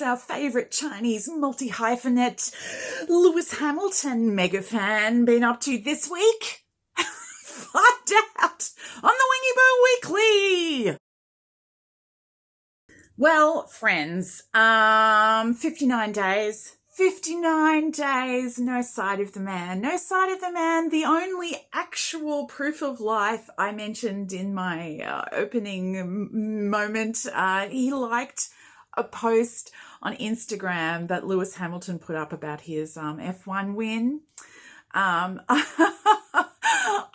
has our favourite Chinese multi-hyphenate Lewis Hamilton mega fan been up to this week? Find out on the Wingy Boo Weekly. Well, friends, 59 days. 59 days, no sight of the man. No sight of the man. The only actual proof of life I mentioned in my opening moment, he liked a post on Instagram that Lewis Hamilton put up about his F1 win.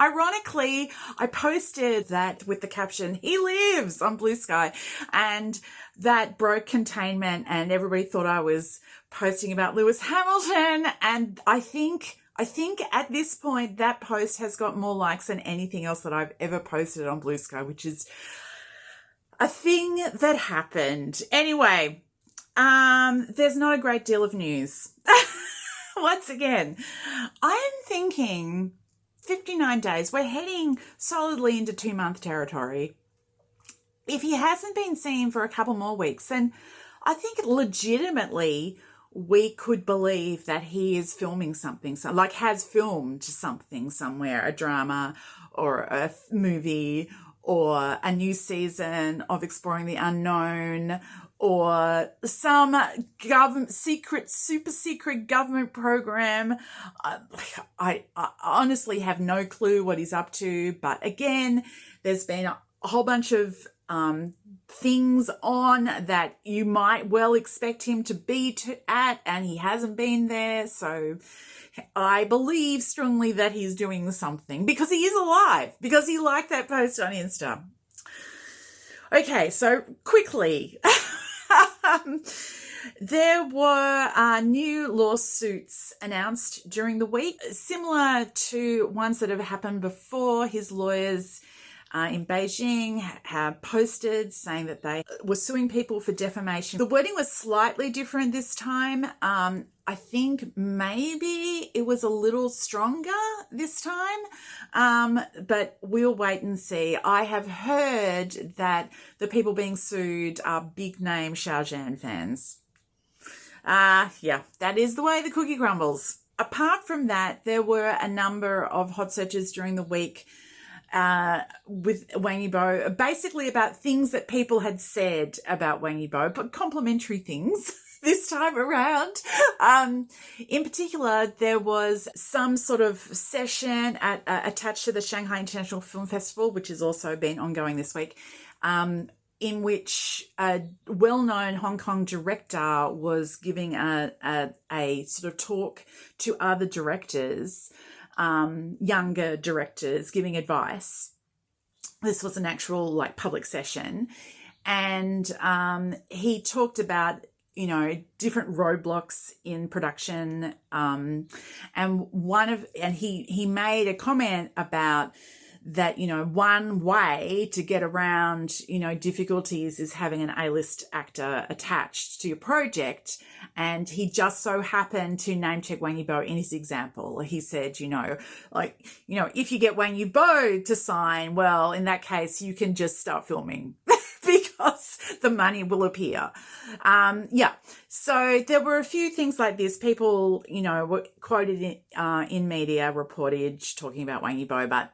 Ironically, I posted that with the caption, "He lives," on Blue Sky, and that broke containment and everybody thought I was posting about Lewis Hamilton. And I think at this point that post has got more likes than anything else that I've ever posted on Blue Sky, which is a thing that happened. Anyway, there's not a great deal of news. Once again, I'm thinking 59 days, we're heading solidly into 2-month territory. If he hasn't been seen for a couple more weeks, then I think legitimately we could believe that he is filming something, so like has filmed something somewhere, a drama or a movie or a new season of Exploring the Unknown or some super secret government program. I honestly have no clue what he's up to. But again, there's been a whole bunch of things on that you might well expect him to be at, and he hasn't been there. So I believe strongly that he's doing something because he is alive, because he liked that post on Insta. Okay, so quickly, there were new lawsuits announced during the week, similar to ones that have happened before. His lawyers in Beijing have posted saying that they were suing people for defamation. The wording was slightly different this time. I think maybe it was a little stronger this time, but we'll wait and see. I have heard that the people being sued are big name Xiaozhan fans. Yeah, that is the way the cookie crumbles. Apart from that, there were a number of hot searches during the week with Wang Yibo, basically about things that people had said about Wang Yibo, but complimentary things this time around. In particular, there was some sort of session attached to the Shanghai International Film Festival, which has also been ongoing this week, in which a well-known Hong Kong director was giving a sort of talk to other directors, younger directors, giving advice. This was an actual like public session, and he talked about different roadblocks in production, and he made a comment about that, one way to get around, difficulties is having an A-list actor attached to your project. And he just so happened to name check Wang Yibo in his example. He said, if you get Wang Yibo to sign, well, in that case, you can just start filming because the money will appear. So there were a few things like this. People, were quoted in media reportage talking about Wang Yibo, but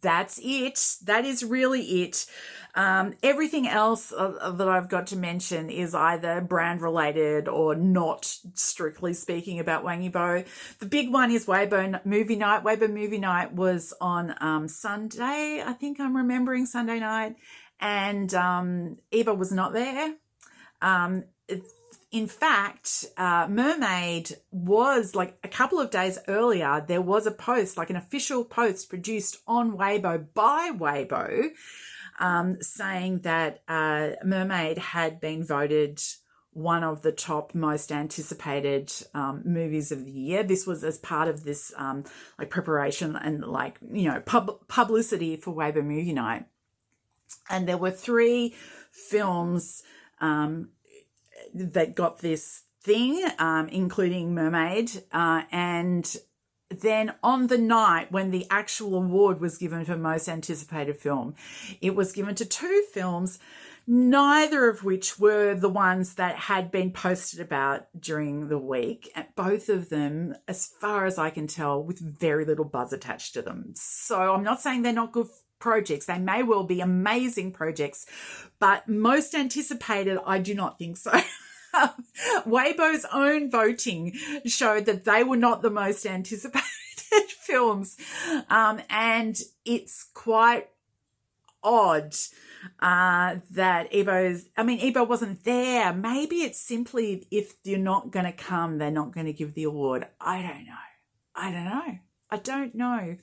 that's it. That is really it. Everything else that I've got to mention is either brand related or not strictly speaking about Wang Yibo. The big one is Weibo Movie Night. Weibo Movie Night was on Sunday. I think I'm remembering Sunday night. And Eva was not there. In fact, Mermaid was like a couple of days earlier, there was a post, like an official post produced on Weibo by Weibo, saying that Mermaid had been voted one of the top most anticipated movies of the year. This was as part of this like preparation and publicity for Weibo Movie Night. And there were 3 films that got this thing, including Mermaid. And then on the night when the actual award was given for most anticipated film, it was given to 2 films neither of which were the ones that had been posted about during the week. And both of them, as far as I can tell, with very little buzz attached to them. So I'm not saying they're not good projects. They may well be amazing projects, but most anticipated, I do not think so. Weibo's own voting showed that they were not the most anticipated films. And it's quite odd that Yibo wasn't there. Maybe it's simply if you're not going to come, they're not going to give the award. I don't know.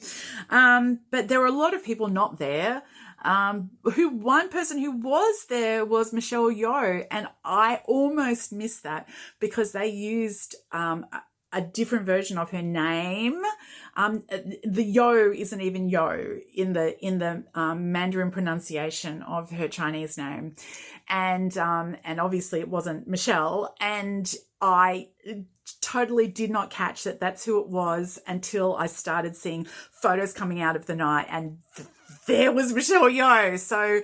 But there were a lot of people not there. One person who was there was Michelle Yeoh, and I almost missed that because they used a different version of her name. The Yeoh isn't even Yeoh in the Mandarin pronunciation of her Chinese name, and obviously it wasn't Michelle, and I totally did not catch that that's who it was until I started seeing photos coming out of the night, and there was Michelle Yeoh. So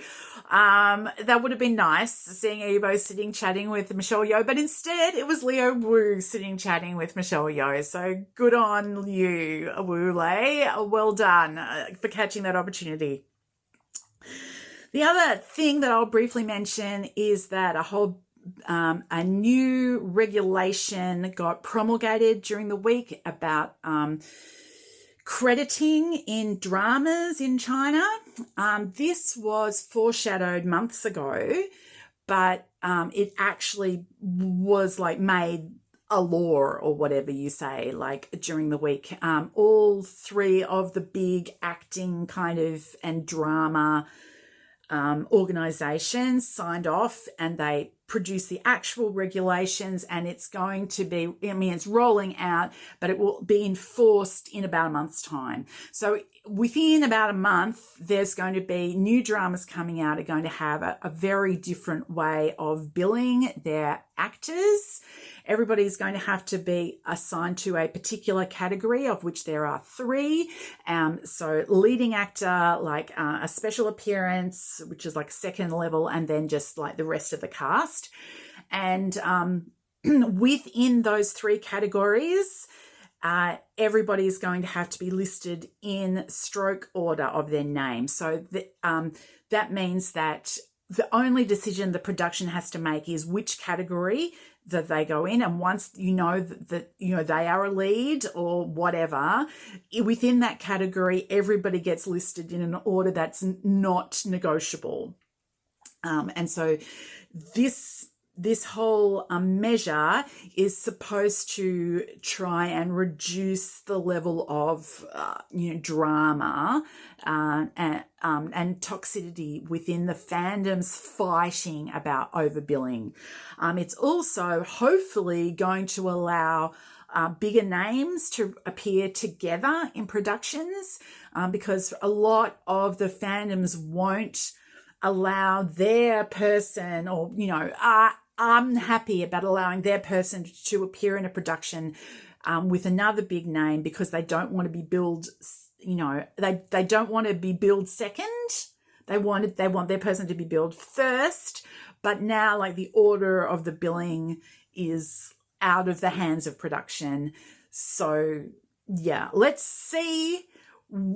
that would have been nice, seeing Yibo sitting chatting with Michelle Yeoh, but instead it was Leo Wu sitting chatting with Michelle Yeoh. So good on you, Wu Lei. Well done for catching that opportunity. The other thing that I'll briefly mention is that a new regulation got promulgated during the week about crediting in dramas in China. This was foreshadowed months ago, but it actually was like made a law or whatever you say, like during the week. All three of the big acting kind of and drama organizations signed off, and they produced the actual regulations, and it's going to be, it's rolling out, but it will be enforced in about a month's time. So within about a month, there's going to be new dramas coming out, are going to have a very different way of billing their actors. Everybody's going to have to be assigned to a particular category, of which there are three. So leading actor, like a special appearance, which is like second level, and then just like the rest of the cast. And within those three categories, everybody is going to have to be listed in stroke order of their name. So that means that the only decision the production has to make is which category that they go in, and once you know that they are a lead or whatever within that category, everybody gets listed in an order that's not negotiable. And so this whole measure is supposed to try and reduce the level of drama and toxicity within the fandoms fighting about overbilling. It's also hopefully going to allow bigger names to appear together in productions, because a lot of the fandoms won't allow their person, or I'm happy about allowing their person to appear in a production with another big name, because they don't want to be billed, they don't want to be billed second. They want their person to be billed first. But now, like, the order of the billing is out of the hands of production. So yeah, let's see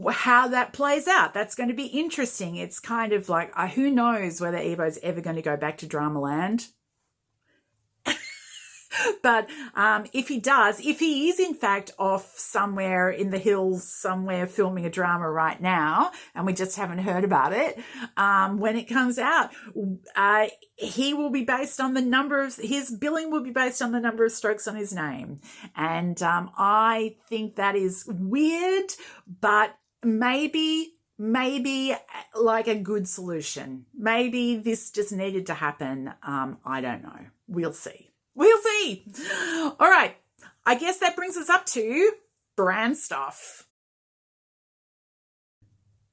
how that plays out. That's going to be interesting. It's kind of like, who knows whether Yibo's ever going to go back to Dramaland. But if he does, if he is in fact off somewhere in the hills somewhere filming a drama right now, and we just haven't heard about it, when it comes out, he will be based on his billing will be based on the number of strokes on his name. And I think that is weird, but maybe like a good solution. Maybe this just needed to happen. I don't know. We'll see. All right. I guess that brings us up to brand stuff.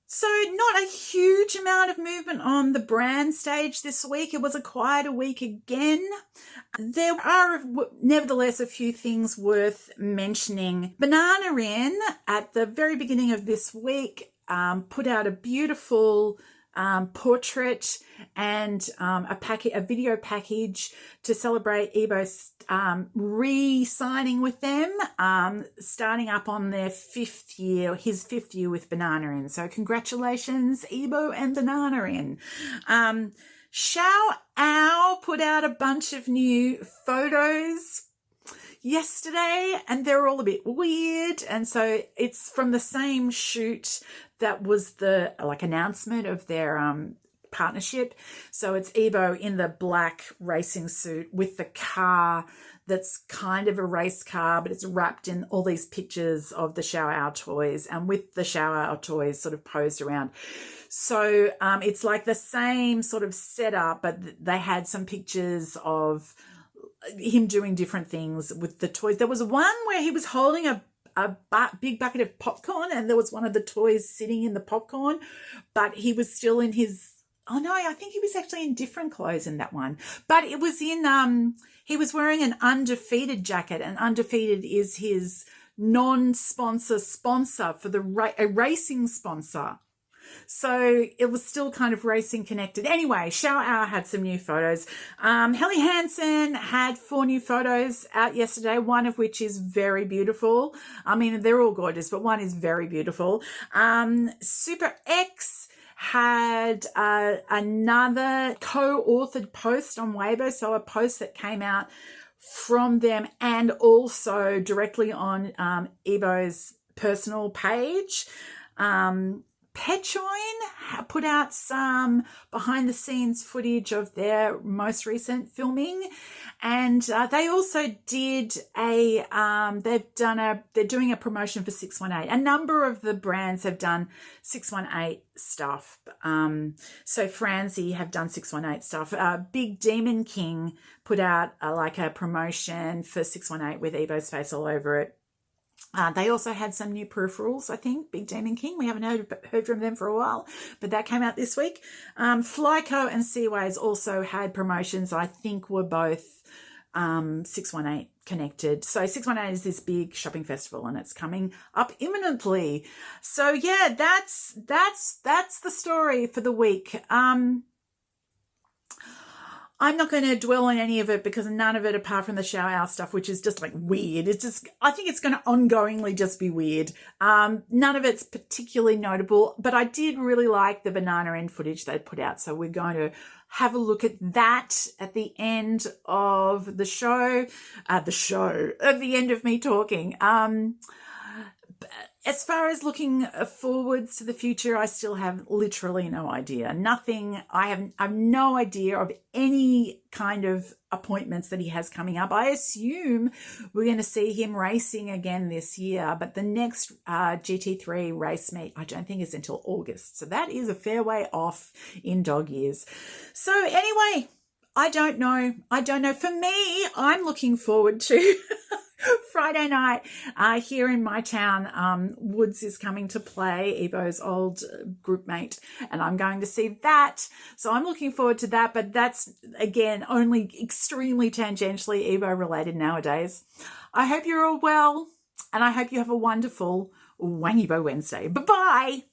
So not a huge amount of movement on the brand stage this week. It was a quieter week again. There are nevertheless a few things worth mentioning. Banana Inn at the very beginning of this week put out a beautiful portrait and a video package to celebrate Yibo re-signing with them, starting up on their his fifth year with Banana In. So congratulations, Yibo and Banana In. Xiao Ao put out a bunch of new photos yesterday, and they're all a bit weird, and so it's from the same shoot that was the announcement of their partnership. So it's Yibo in the black racing suit with the car that's kind of a race car, but it's wrapped in all these pictures of the Xiao Ao toys, and with the Xiao Ao toys sort of posed around. So it's like the same sort of setup, but they had some pictures of him doing different things with the toys. There was one where he was holding a big bucket of popcorn, and there was one of the toys sitting in the popcorn, but he was still in his, oh no, I think he was actually in different clothes in that one. But it was in, he was wearing an Undefeated jacket, and Undefeated is his non-sponsor sponsor for a racing sponsor. So it was still kind of racing connected. Anyway, Xiao Ao had some new photos. Helly Hansen had 4 new photos out yesterday, one of which is very beautiful. I mean, they're all gorgeous, but one is very beautiful. Super X had another co-authored post on Weibo, so a post that came out from them and also directly on Yibo's personal page. Pechoin put out some behind-the-scenes footage of their most recent filming, and they also did they're doing a promotion for 618. A number of the brands have done 618 stuff. So Franzi have done 618 stuff. Big Demon King put out a promotion for 618 with Yibo's face all over it. They also had some new peripherals, I think, Big Demon King. We haven't heard from them for a while, but that came out this week. Flyco and Seaways also had promotions, I think were both 618 connected. So 618 is this big shopping festival, and it's coming up imminently. So yeah, that's the story for the week. I'm not going to dwell on any of it because none of it, apart from the Xiao Ao stuff, which is just weird. It's just, I think it's going to ongoingly just be weird. None of it's particularly notable, but I did really like the Banana In footage they put out. So we're going to have a look at that at the end of the show, at the end of me talking. As far as looking forwards to the future, I still have literally no idea. Nothing. I have no idea of any kind of appointments that he has coming up. I assume we're going to see him racing again this year, but the next GT3 race meet I don't think is until August. So that is a fair way off in dog years. So anyway, I don't know. For me, I'm looking forward to Friday night here in my town. Woods is coming to play, Yibo's old group mate, and I'm going to see that. So I'm looking forward to that, but that's, again, only extremely tangentially Yibo related nowadays. I hope you're all well, and I hope you have a wonderful Wang Yibo Wednesday. Bye-bye.